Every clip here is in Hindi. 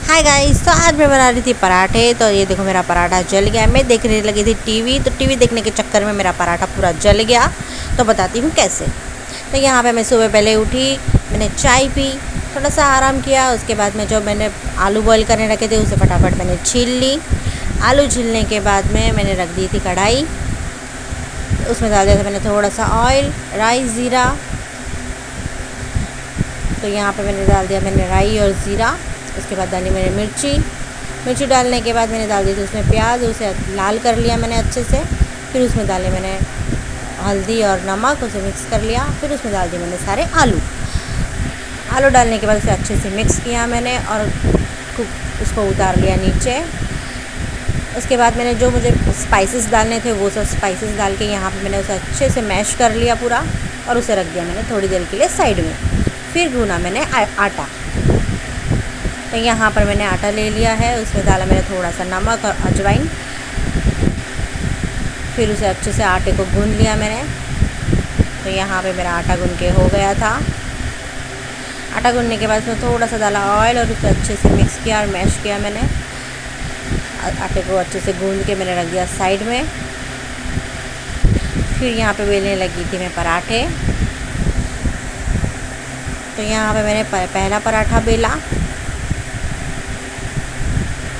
हाय गाइस, तो आज मैं बना रही थी पराठे। तो ये देखो मेरा पराठा जल गया। मैं देखने लगी थी टीवी, तो टीवी देखने के चक्कर में मेरा पराठा पूरा जल गया। तो बताती हूँ कैसे। तो यहाँ पे मैं सुबह पहले उठी, मैंने चाय पी, थोड़ा सा आराम किया। उसके बाद में जो मैंने आलू बॉईल करने रखे थे उसे फटाफट मैंने छील ली। आलू छीलने के बाद में मैंने रख दी थी कढ़ाई, उसमें डाल दिया था मैंने थोड़ा सा ऑयल, राई, ज़ीरा। तो यहाँ पे मैंने डाल दिया मैंने राई और ज़ीरा। उसके बाद डाली मैंने मिर्ची डालने के बाद मैंने डाल दी थी उसमें प्याज, उसे लाल कर लिया मैंने अच्छे से। फिर उसमें डाले मैंने हल्दी और नमक, उसे मिक्स कर लिया। फिर उसमें डाल दिए मैंने सारे आलू डालने के बाद उसे अच्छे से मिक्स किया मैंने और उसको उतार लिया नीचे। उसके बाद मैंने जो मुझे स्पाइसेस डालने थे वो सब स्पाइसेस डाल के यहाँ पे मैंने उसे अच्छे से मैश कर लिया पूरा, और उसे रख दिया मैंने थोड़ी देर के लिए साइड में। फिर गूना मैंने आटा। तो यहाँ पर मैंने आटा ले लिया है, उसमें डाला मैंने थोड़ा सा नमक और अजवाइन। फिर उसे अच्छे से आटे को गूंद लिया मैंने। तो यहाँ पे मेरा आटा गूंद के हो गया था। आटा गूंदने के बाद उसमें थोड़ा सा डाला ऑयल और उसे अच्छे से मिक्स किया और मैश किया मैंने। आटे को अच्छे से गूंद के मैंने रख दिया साइड में। फिर यहाँ पे बेलने लगी थी मैं पराठे। तो यहाँ पे मैंने पहला पराठा बेला।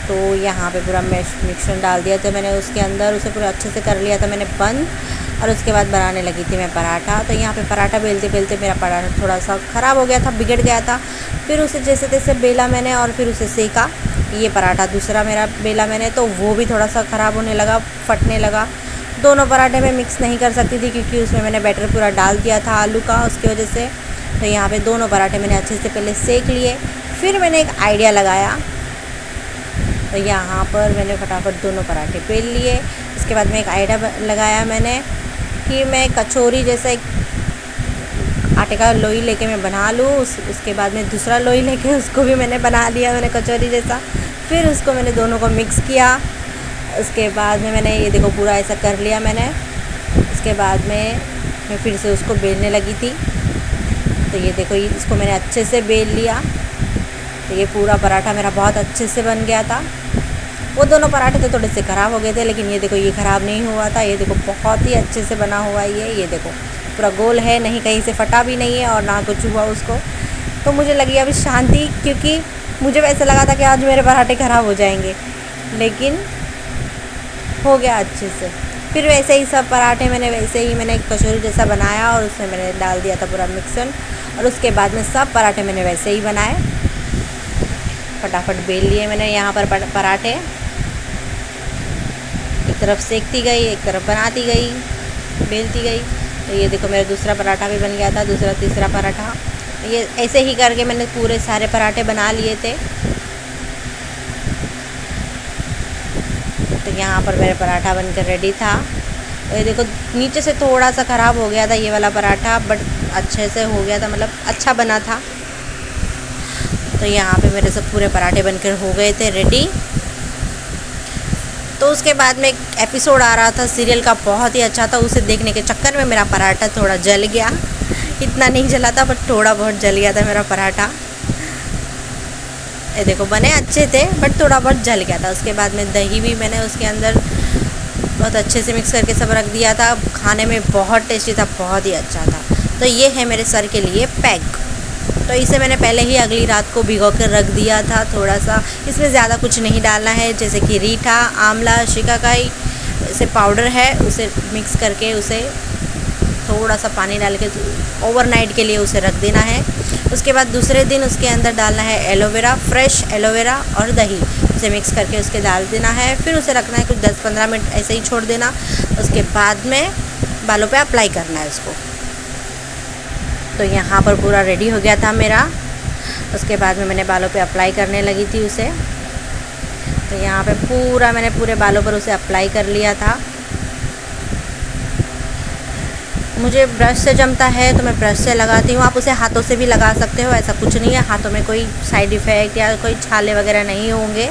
तो यहाँ पे पूरा मिक्सचर डाल दिया था मैंने उसके अंदर, उसे पूरा अच्छे से कर लिया था मैंने बंद। और उसके बाद बनाने लगी थी मैं पराठा। तो यहाँ पे पराठा बेलते बेलते मेरा पराठा थोड़ा सा ख़राब हो गया था, बिगड़ गया था। फिर उसे जैसे तैसे बेला मैंने और फिर उसे सेका। ये पराठा दूसरा मेरा बेला मैंने, तो वो भी थोड़ा सा ख़राब होने लगा, फटने लगा। दोनों पराठे में मिक्स नहीं कर सकती थी क्योंकि उसमें मैंने बैटर पूरा डाल दिया था आलू का, उसकी वजह से। तो यहाँ पे दोनों पराठे मैंने अच्छे से पहले सेक लिए। फिर मैंने एक आइडिया लगाया। तो यहाँ पर मैंने फटाफट दोनों पराठे बेल लिए। इसके बाद में एक आइडिया लगाया मैंने कि मैं कचौरी जैसा एक आटे का लोई लेके मैं बना लूँ। उसके बाद में दूसरा लोई लेके उसको भी मैंने बना लिया मैंने कचौरी जैसा। फिर उसको मैंने दोनों को मिक्स किया। उसके बाद में मैंने ये देखो पूरा ऐसा कर लिया मैंने। उसके बाद में मैं फिर से उसको बेलने लगी थी। तो ये देखो इसको मैंने अच्छे से बेल लिया। तो ये पूरा पराठा मेरा बहुत अच्छे से बन गया था। वो दोनों पराठे तो थोड़े से ख़राब हो गए थे, लेकिन ये देखो ये ख़राब नहीं हुआ था। ये देखो बहुत ही अच्छे से बना हुआ ये देखो पूरा गोल है, नहीं कहीं से फटा भी नहीं है और ना कुछ हुआ उसको। तो मुझे लगी अभी शांति, क्योंकि मुझे वैसे लगा था कि आज मेरे पराठे ख़राब हो जाएंगे, लेकिन हो गया अच्छे से। फिर वैसे ही सब पराठे मैंने एक कचौरी जैसा बनाया और उसमें मैंने डाल दिया था पूरा मिक्सर। और उसके बाद में सब पराठे मैंने वैसे ही बनाए, फटाफट बेल लिए मैंने यहाँ पर पराठे। एक तरफ सेकती गई, एक तरफ बनाती गई, बेलती गई। तो ये देखो मेरा दूसरा पराठा भी बन गया था, दूसरा तीसरा पराठा। ये ऐसे ही करके मैंने पूरे सारे पराठे बना लिए थे। तो यहाँ पर मेरा पराठा बनकर रेडी था। तो ये देखो नीचे से थोड़ा सा ख़राब हो गया था ये वाला पराठा, बट अच्छे से हो गया था, मतलब अच्छा बना था। तो यहाँ पे मेरे सब पूरे पराठे बनकर हो गए थे रेडी। तो उसके बाद में एक एपिसोड आ रहा था सीरियल का, बहुत ही अच्छा था। उसे देखने के चक्कर में मेरा पराठा थोड़ा जल गया। इतना नहीं जला था बट थोड़ा बहुत जल गया था मेरा पराठा। ये देखो बने अच्छे थे बट थोड़ा बहुत जल गया था। उसके बाद में दही भी मैंने उसके अंदर बहुत अच्छे से मिक्स करके सब रख दिया था। खाने में बहुत टेस्टी था, बहुत ही अच्छा था। तो ये है मेरे सर के लिए पैक। तो इसे मैंने पहले ही अगली रात को भिगो कर रख दिया था थोड़ा सा। इसमें ज़्यादा कुछ नहीं डालना है, जैसे कि रीठा, आंवला, शिकाकाई से पाउडर है, उसे मिक्स करके उसे थोड़ा सा पानी डाल के ओवरनाइट के लिए उसे रख देना है। उसके बाद दूसरे दिन उसके अंदर डालना है एलोवेरा, फ्रेश एलोवेरा और दही, उसे मिक्स करके उसके डाल देना है। फिर उसे रखना है कुछ 10-15 मिनट ऐसे ही छोड़ देना। उसके बाद में बालों पे अप्लाई करना है उसको। तो यहाँ पर पूरा रेडी हो गया था मेरा। उसके बाद में मैंने बालों पे अप्लाई करने लगी थी उसे। तो यहाँ पे मैंने पूरे बालों पर उसे अप्लाई कर लिया था। मुझे ब्रश से जमता है तो मैं ब्रश से लगाती हूँ। आप उसे हाथों से भी लगा सकते हो, ऐसा कुछ नहीं है। हाथों में कोई साइड इफ़ेक्ट या कोई छाले वगैरह नहीं होंगे।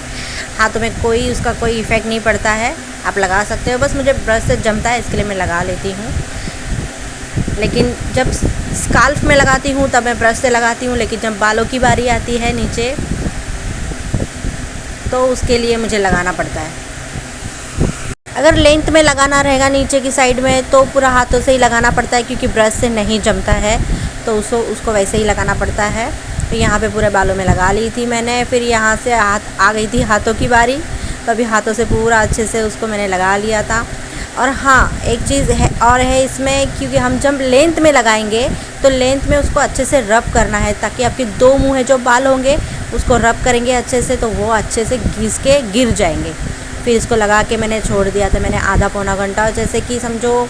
हाथों में उसका कोई इफ़ेक्ट नहीं पड़ता है, आप लगा सकते हो। बस मुझे ब्रश से जमता है इसके लिए मैं लगा लेती हूँ। लेकिन जब स्काल्फ में लगाती हूँ तब मैं ब्रश से लगाती हूँ, लेकिन जब बालों की बारी आती है नीचे तो उसके लिए मुझे लगाना पड़ता है। अगर लेंथ में लगाना रहेगा नीचे की साइड में तो पूरा हाथों से ही लगाना पड़ता है, क्योंकि ब्रश से नहीं जमता है, तो उसको वैसे ही लगाना पड़ता है। तो यहाँ पे पूरे बालों में लगा ली थी मैंने। फिर यहाँ से हाथ आ गई थी हाथों की बारी, तो अभी हाथों से पूरा अच्छे से उसको मैंने लगा लिया था। और हाँ, एक चीज़ है और है इसमें, क्योंकि हम जब लेंथ में लगाएंगे तो लेंथ में उसको अच्छे से रब करना है, ताकि आपके 2 मुँह जो बाल होंगे उसको रब करेंगे अच्छे से तो वो अच्छे से घिस के गिर जाएंगे। फिर इसको लगा के मैंने छोड़ दिया था मैंने आधा पौना घंटा, जैसे कि समझो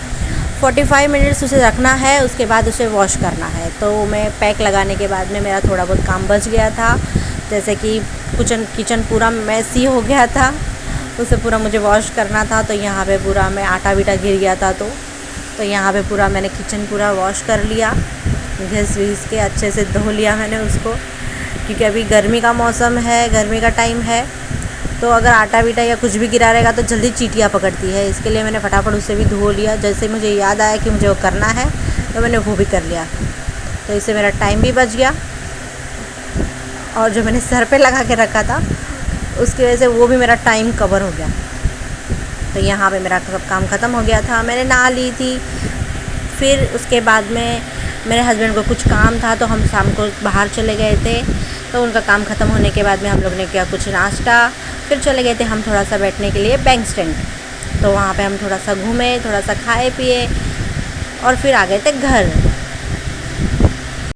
45 मिनट्स उसे रखना है, उसके बाद उसे वॉश करना है। तो मैं पैक लगाने के बाद में मेरा थोड़ा बहुत काम बच गया था, जैसे कि किचन पूरा मैसी हो गया था, उसे पूरा मुझे वॉश करना था। तो यहाँ पे पूरा मैं आटा बीटा गिर गया था, तो यहाँ पे पूरा मैंने किचन पूरा वॉश कर लिया, घिस विस के अच्छे से धो लिया मैंने उसको, क्योंकि अभी गर्मी का मौसम है, गर्मी का टाइम है, तो अगर आटा बीटा या कुछ भी गिरा रहेगा तो जल्दी चींटियाँ पकड़ती है। इसके लिए मैंने फटाफट उसे भी धो लिया। जैसे मुझे याद आया कि मुझे वो करना है तो मैंने वो भी कर लिया, तो इससे मेरा टाइम भी बच गया। और जो मैंने सर पे लगा के रखा था उसकी वजह से वो भी मेरा टाइम कवर हो गया। तो यहाँ पे मेरा सब काम ख़त्म हो गया था, मैंने नहा ली थी। फिर उसके बाद में मेरे हस्बैंड को कुछ काम था, तो हम शाम को बाहर चले गए थे। तो उनका काम ख़त्म होने के बाद में हम लोग ने किया कुछ नाश्ता, फिर चले गए थे हम थोड़ा सा बैठने के लिए बैंक स्टैंड। तो वहाँ पे हम थोड़ा सा घूमे, थोड़ा सा खाए पिए और फिर आ गए थे घर।